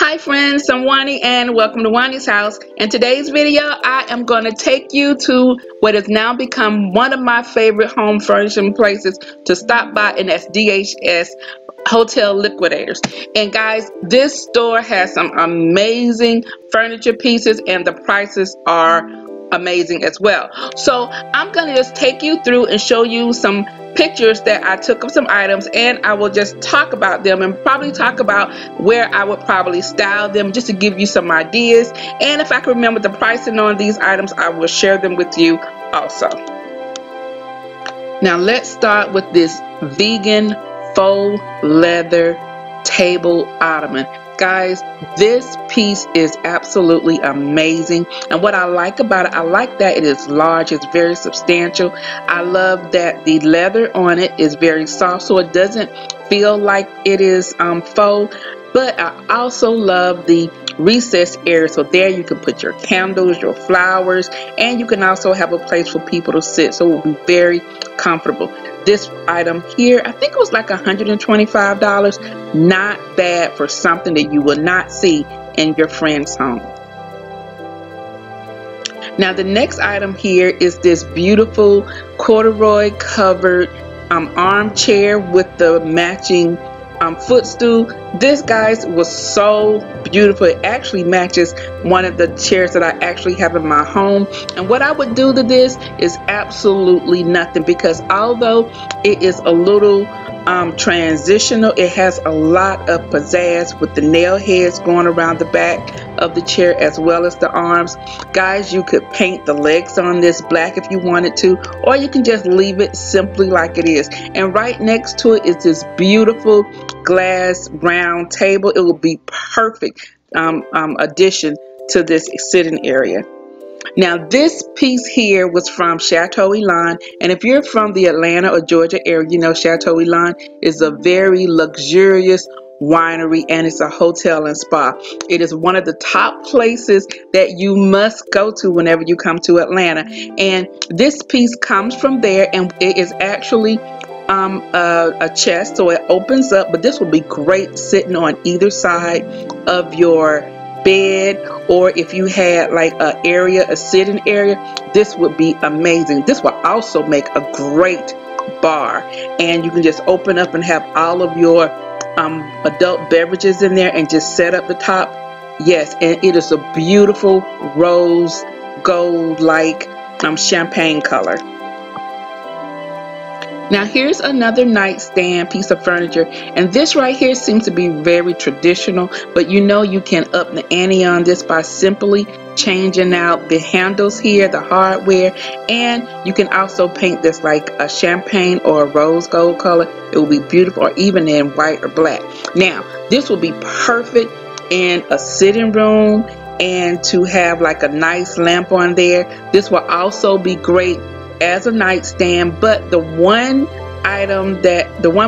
Hi friends, I'm Juani and welcome to Juani's house. In today's video, I am going to take you to what has now become one of my favorite home furnishing places to stop by, and that's DHS Hotel Liquidators. And guys, this store has some amazing furniture pieces and the prices are amazing as well. So I'm going to just take you through and show you some pictures that I took of some items, and I will just talk about them and probably talk about where I would probably style them just to give you some ideas. And if I can remember the pricing on these items, I will share them with you also. Now let's start with this vegan faux leather table ottoman. Guys, this piece is absolutely amazing, and what I like about it, I like that it is large, it's very substantial. I love that the leather on it is very soft, so it doesn't feel like it is faux. But I also love the recessed area, so there you can put your candles, your flowers, and you can also have a place for people to sit, so it will be very comfortable. This item here, I think it was like $125. Not bad for something that you will not see in your friend's home. Now the next item here is this beautiful corduroy covered armchair with the matching footstool. This, guys, was so beautiful. It actually matches one of the chairs that I actually have in my home. And what I would do to this is absolutely nothing, because although it is a little transitional, it has a lot of pizzazz with the nail heads going around the back of the chair as well as the arms. Guys, you could paint the legs on this black if you wanted to, or you can just leave it simply like it is. And right next to it is this beautiful glass round table. It will be perfect addition to this sitting area. Now this piece here was from Chateau Elan, and if you're from the Atlanta or Georgia area, you know Chateau Elan is a very luxurious winery and it's a hotel and spa. It is one of the top places that you must go to whenever you come to Atlanta, and this piece comes from there, and it is actually a chest, so it opens up, but this will be great sitting on either side of your bed, or if you had like a sitting area, this would be amazing. This will also make a great bar, and you can just open up and have all of your adult beverages in there and just set up the top. Yes, and it is a beautiful rose gold like champagne color. Now here's another nightstand piece of furniture, and this right here seems to be very traditional, but you know you can up the ante on this by simply changing out the handles here, the hardware, and you can also paint this like a champagne or a rose gold color. It will be beautiful, or even in white or black. Now this will be perfect in a sitting room and to have like a nice lamp on there. This will also be great as a nightstand, but the one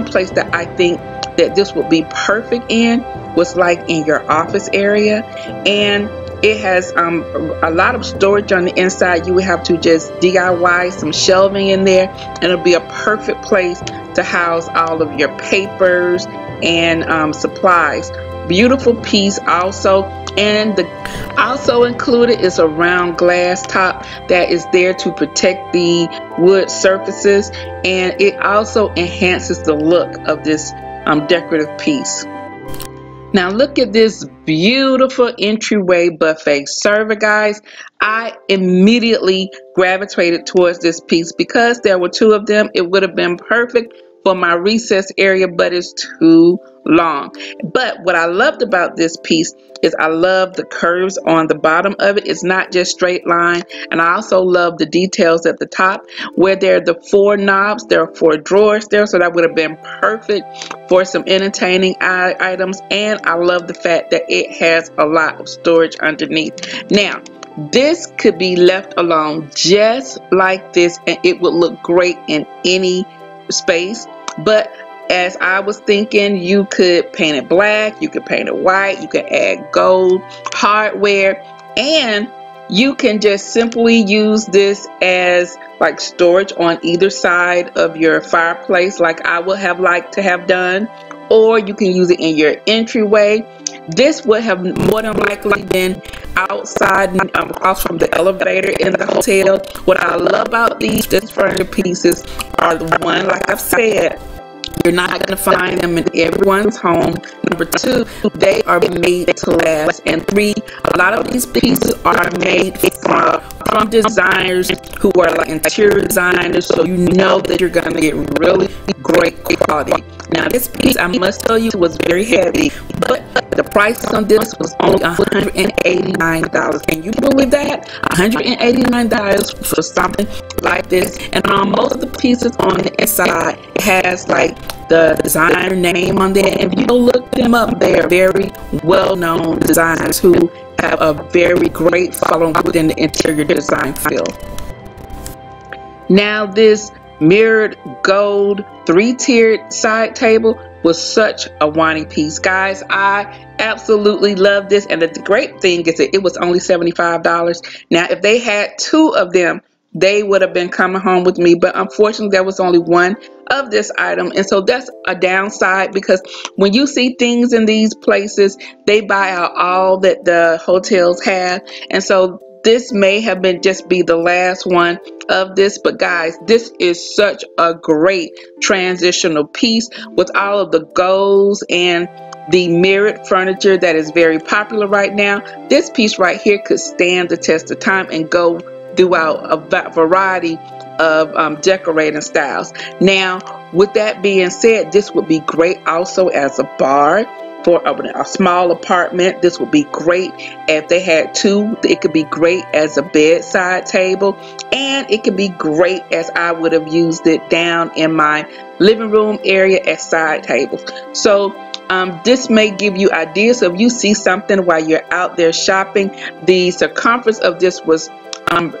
place that I think that this would be perfect in was like in your office area, and it has a lot of storage on the inside. You would have to just DIY some shelving in there, and it'll be a perfect place to house all of your papers and supplies. Beautiful piece also, and also included is a round glass top that is there to protect the wood surfaces, and it also enhances the look of this decorative piece. Now look at this beautiful entryway buffet server, guys. I immediately gravitated towards this piece because there were two of them. It would have been perfect for my recess area, but it's too long. But what I loved about this piece is I love the curves on the bottom of it. It's not just straight line, and I also love the details at the top where there are the four knobs. There are four drawers there, so that would have been perfect for some entertaining items, and I love the fact that it has a lot of storage underneath. Now this could be left alone just like this, and it would look great in any space. But as I was thinking, you could paint it black, you could paint it white, you could add gold hardware, and you can just simply use this as like storage on either side of your fireplace, like I would have liked to have done, or you can use it in your entryway. this would have more than likely been outside across from the elevator in the hotel. What I love about these furniture pieces are the one, like I've said, you're not going to find them in everyone's home. Number two, they are made to last. And three, a lot of these pieces are made from designers who are like interior designers, so you know that you're going to get really great quality. Now this piece, I must tell you, was very heavy, but the price on this was only $189. Can you believe that? $189 for something like this. And on most of the pieces on the inside, it has like the designer name on there, and if you look them up, they are very well-known designers who have a very great following within the interior design field. Now this mirrored gold 3-tiered side table was such a Juani piece. Guys, I absolutely love this, and the great thing is that it was only $75. Now if they had 2 of them, they would have been coming home with me, but unfortunately there was only 1 of this item, and so that's a downside, because when you see things in these places, they buy out all that the hotels have, and so this may have been just be the last one of this. But guys, this is such a great transitional piece with all of the golds and the mirrored furniture that is very popular right now. This piece right here could stand the test of time and go throughout a variety of decorating styles. Now with that being said, this would be great also as a bar for a small apartment. This would be great if they had 2. It could be great as a bedside table, and it could be great as I would have used it down in my living room area as side tables. So this may give you ideas. So if you see something while you're out there shopping, the circumference of this was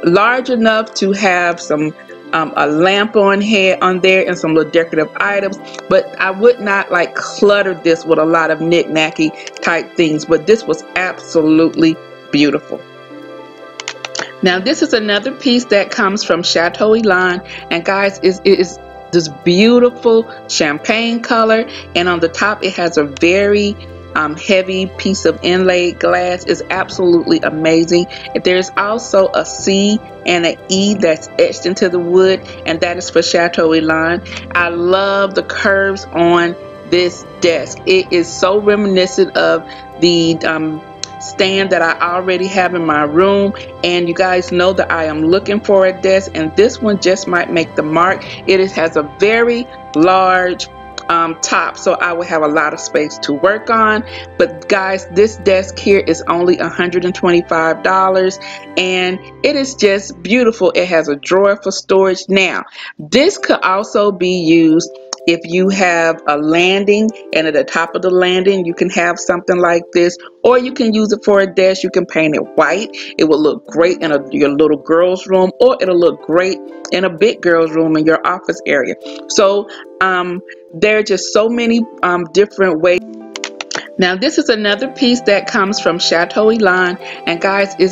large enough to have some a lamp on there and some little decorative items, but I would not like clutter this with a lot of knick-knacky type things. But this was absolutely beautiful. Now this is another piece that comes from Chateau Elan, and guys, it is this beautiful champagne color, and on the top it has a very heavy piece of inlaid glass. Is absolutely amazing. There's also a C and an E that's etched into the wood, and that is for Chateau Elan. I love the curves on this desk. It is so reminiscent of the stand that I already have in my room, and you guys know that I am looking for a desk, and this one just might make the mark. It has a very large top, so I will have a lot of space to work on. But guys, this desk here is only $125, and it is just beautiful. It has a drawer for storage. Now this could also be used if you have a landing, and at the top of the landing you can have something like this, or you can use it for a desk. You can paint it white. It will look great in your little girl's room, or it'll look great in a big girl's room in your office area. So there are just so many different ways. Now this is another piece that comes from Chateau Elan, and guys,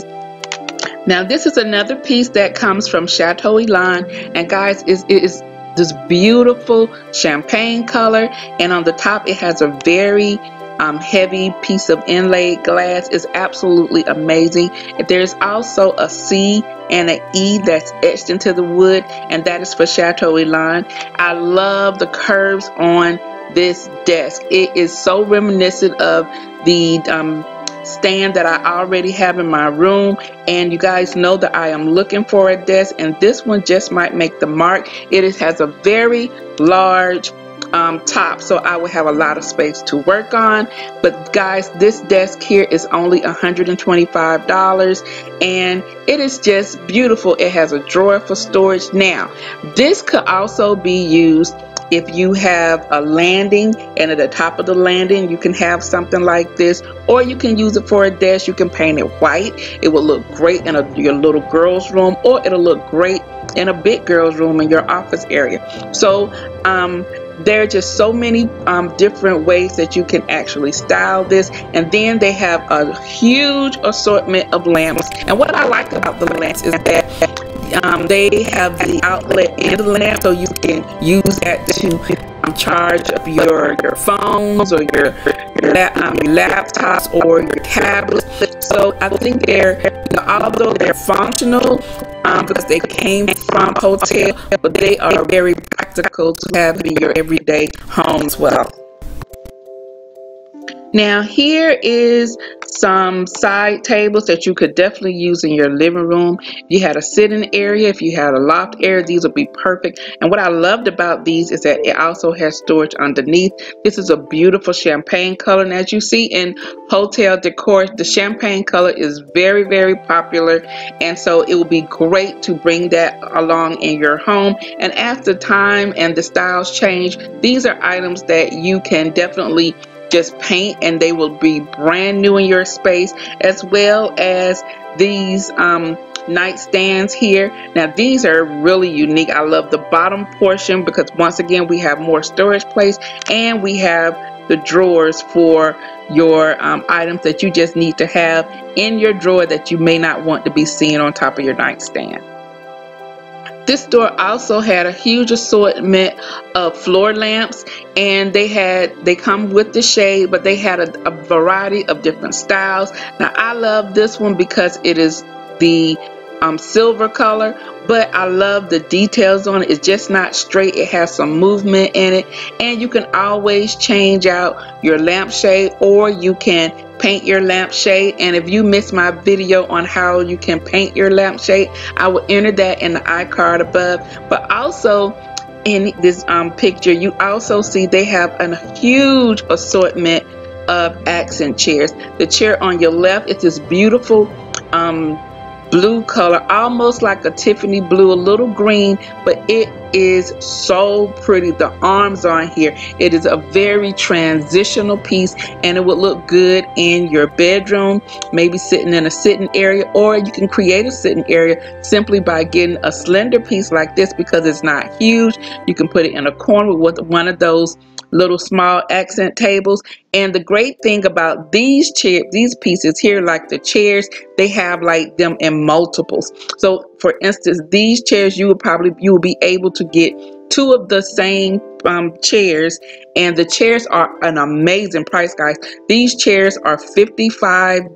this is this beautiful champagne color, and on the top it has a very heavy piece of inlaid glass. Is absolutely amazing. There's also a C and an E that's etched into the wood, and that is for Chateau Elan. I love the curves on this desk. It is so reminiscent of the stand that I already have in my room, and you guys know that I am looking for a desk, and this one just might make the mark. It has a very large top, so I will have a lot of space to work on. But guys, this desk here is only $125, and it is just beautiful. It has a drawer for storage. Now this could also be used if you have a landing, and at the top of the landing you can have something like this, or you can use it for a desk. You can paint it white. It will look great in your little girl's room, or it'll look great in a big girl's room in your office area. So there are just so many different ways that you can actually style this. And then they have a huge assortment of lamps, and what I like about the lamps is that they have the outlet in the lamp, so you can use that to charge of your phones or your laptops or your tablets. So I think they're, you know, although they're functional because they came from hotel, but they are very practical to have in your everyday home as well. Now here is some side tables that you could definitely use in your living room. If you had a sitting area, if you had a loft area, these would be perfect. And what I loved about these is that it also has storage underneath. This is a beautiful champagne color, and as you see in hotel decor, the champagne color is very, very popular, and so it will be great to bring that along in your home. And as the time and the styles change, these are items that you can definitely just paint and they will be brand new in your space, as well as these nightstands here. Now these are really unique. I love the bottom portion because once again we have more storage place, and we have the drawers for your items that you just need to have in your drawer that you may not want to be seen on top of your nightstand. This store also had a huge assortment of floor lamps, and they come with the shade, but they had a variety of different styles. Now I love this one because it is the silver color, but I love the details on it. It's just not straight, it has some movement in it, and you can always change out your lampshade, or you can paint your lampshade. And if you missed my video on how you can paint your lampshade, I will enter that in the iCard above. But also in this picture, you also see they have a huge assortment of accent chairs. The chair on your left is this beautiful blue color, almost like a Tiffany blue, a little green, but it is so pretty. The arms on here, it is a very transitional piece, and it would look good in your bedroom, maybe sitting in a sitting area, or you can create a sitting area simply by getting a slender piece like this. Because it's not huge, you can put it in a corner with one of those little small accent tables. And the great thing about these pieces here, like the chairs, they have like them in multiples. So for instance, these chairs, you will be able to get two of the same chairs, and the chairs are an amazing price, guys. These chairs are $55.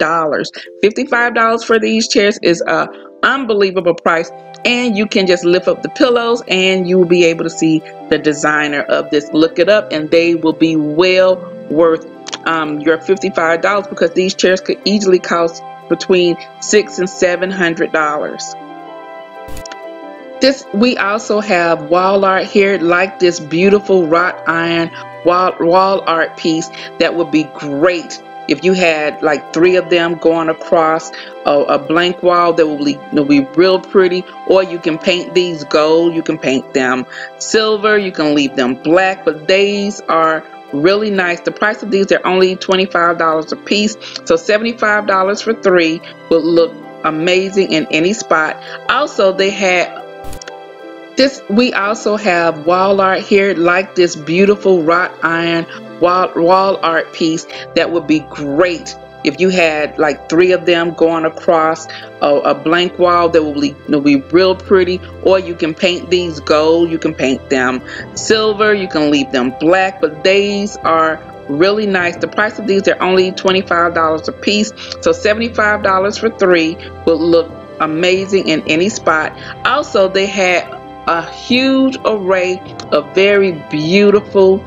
$55 for these chairs is a unbelievable price. And you can just lift up the pillows and you will be able to see the designer of this. Look it up and they will be well worth your $55, because these chairs could easily cost between $600 and $700. We also have wall art here, like this beautiful wrought iron wall art piece that would be great if you had like 3 of them going across a blank wall. That will be real pretty. Or you can paint these gold, you can paint them silver, you can leave them black, but these are really nice. The price of these are only $25 a piece, so $75 for 3 would look amazing in any spot. Also, they had we also have wall art here, like this beautiful wrought iron wall art piece that would be great if you had like 3 of them going across a blank wall. That will be real pretty. Or you can paint these gold, you can paint them silver, you can leave them black, but these are really nice. The price of these are only $25 a piece, so $75 for 3 will look amazing in any spot. Also, they had a huge array of very beautiful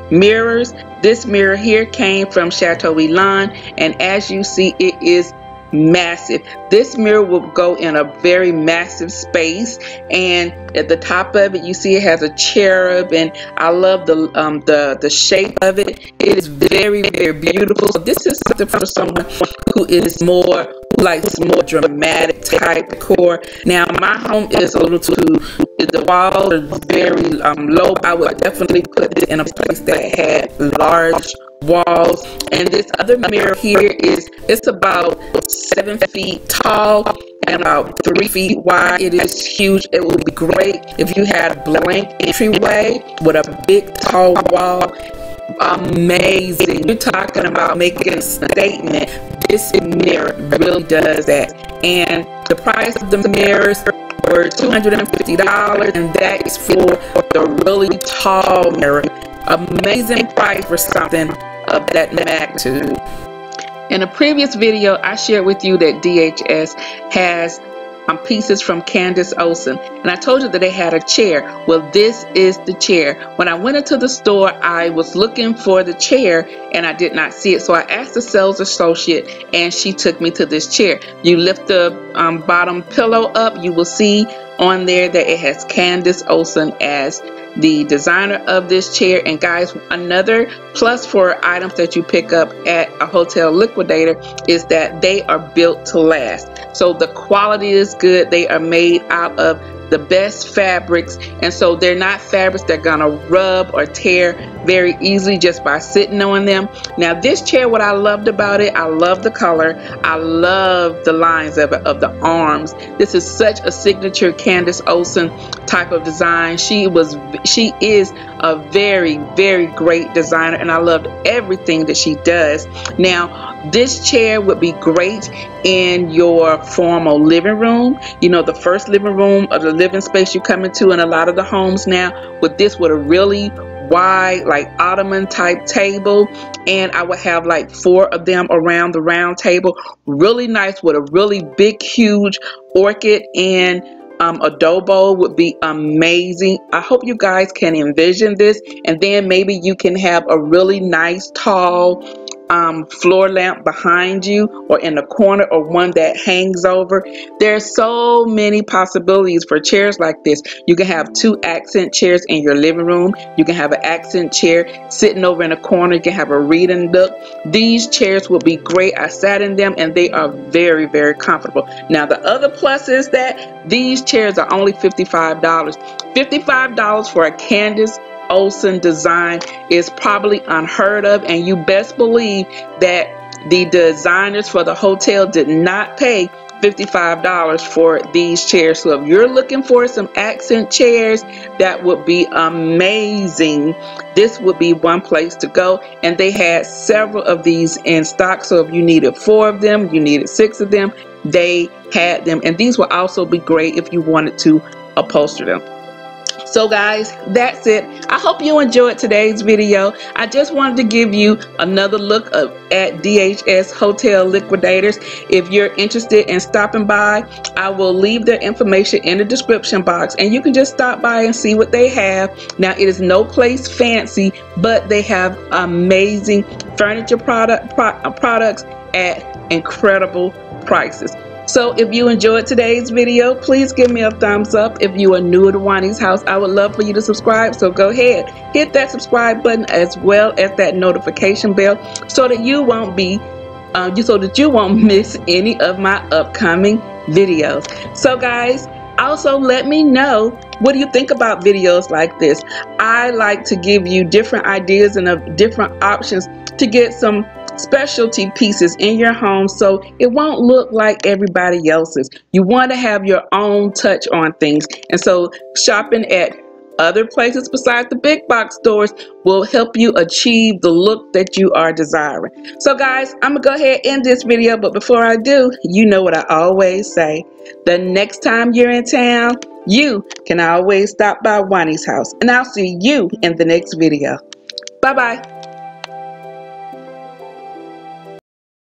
mirrors. This mirror here came from Chateau Elan, and as you see, it is massive. This mirror will go in a very massive space, and at the top of it you see it has a cherub, and I love the shape of it. It is very, very beautiful. So this is something for someone who likes more dramatic type decor. Now my home is a little the walls are very low. I would definitely put this in a place that had large walls. And this other mirror here it's about 7 feet tall and about 3 feet wide. It is huge. It would be great if you had a blank entryway with a big tall wall. Amazing. You're talking about making a statement. This mirror really does that. And the price of the mirrors were $250, and that is for the really tall mirror. Amazing price for something of that magnitude. In a previous video, I shared with you that DHS has pieces from Candace Olsen, and I told you that they had a chair. Well, this is the chair. When I went into the store, I was looking for the chair and I did not see it, so I asked the sales associate and she took me to this chair. You lift the bottom pillow up, you will see on there that it has Candace Olsen as the designer of this chair. And guys, another plus for items that you pick up at a hotel liquidator is that they are built to last. So the quality is good. They are made out of the best fabrics, and so they're not fabrics that are gonna rub or tear very easily just by sitting on them. Now this chair, what I loved about it, I love the color, I love the lines of it, of the arms. This is such a signature Candace Olsen type of design. She is a very, very great designer, and I loved everything that she does. Now this chair would be great in your formal living room, you know, the first living room or the living space you come into in a lot of the homes now, with this with a really wide like ottoman type table, and I would have like 4 of them around the round table, really nice, with a really big huge orchid, and a dough bowl would be amazing. I hope you guys can envision this, and then maybe you can have a really nice tall floor lamp behind you or in the corner, or one that hangs over. There's so many possibilities for chairs like this. You can have 2 accent chairs in your living room. You can have an accent chair sitting over in a corner. You can have a reading nook. These chairs will be great. I sat in them and they are very, very comfortable. Now the other plus is that these chairs are only $55. $55 for a Candace Olsen design is probably unheard of, and you best believe that the designers for the hotel did not pay $55 for these chairs. So if you're looking for some accent chairs that would be amazing, this would be one place to go. And they had several of these in stock, so if you needed 4 of them, you needed 6 of them, they had them. And these will also be great if you wanted to upholster them. So guys, that's it. I hope you enjoyed today's video. I just wanted to give you another look at DHS Hotel Liquidators. If you're interested in stopping by, I will leave their information in the description box, and you can just stop by and see what they have. Now it is no place fancy, but they have amazing furniture products at incredible prices. So if you enjoyed today's video, please give me a thumbs up. If you are new to Juani's house, I would love for you to subscribe. So go ahead, hit that subscribe button as well as that notification bell, so that you won't miss any of my upcoming videos. So guys, also let me know, what do you think about videos like this? I like to give you different ideas and different options to get some specialty pieces in your home, so it won't look like everybody else's. You want to have your own touch on things, and so shopping at other places besides the big box stores will help you achieve the look that you are desiring. So guys, I'm gonna go ahead and end this video, but before I do, you know what I always say: the next time you're in town, you can always stop by Juani's house, and I'll see you in the next video. Bye bye.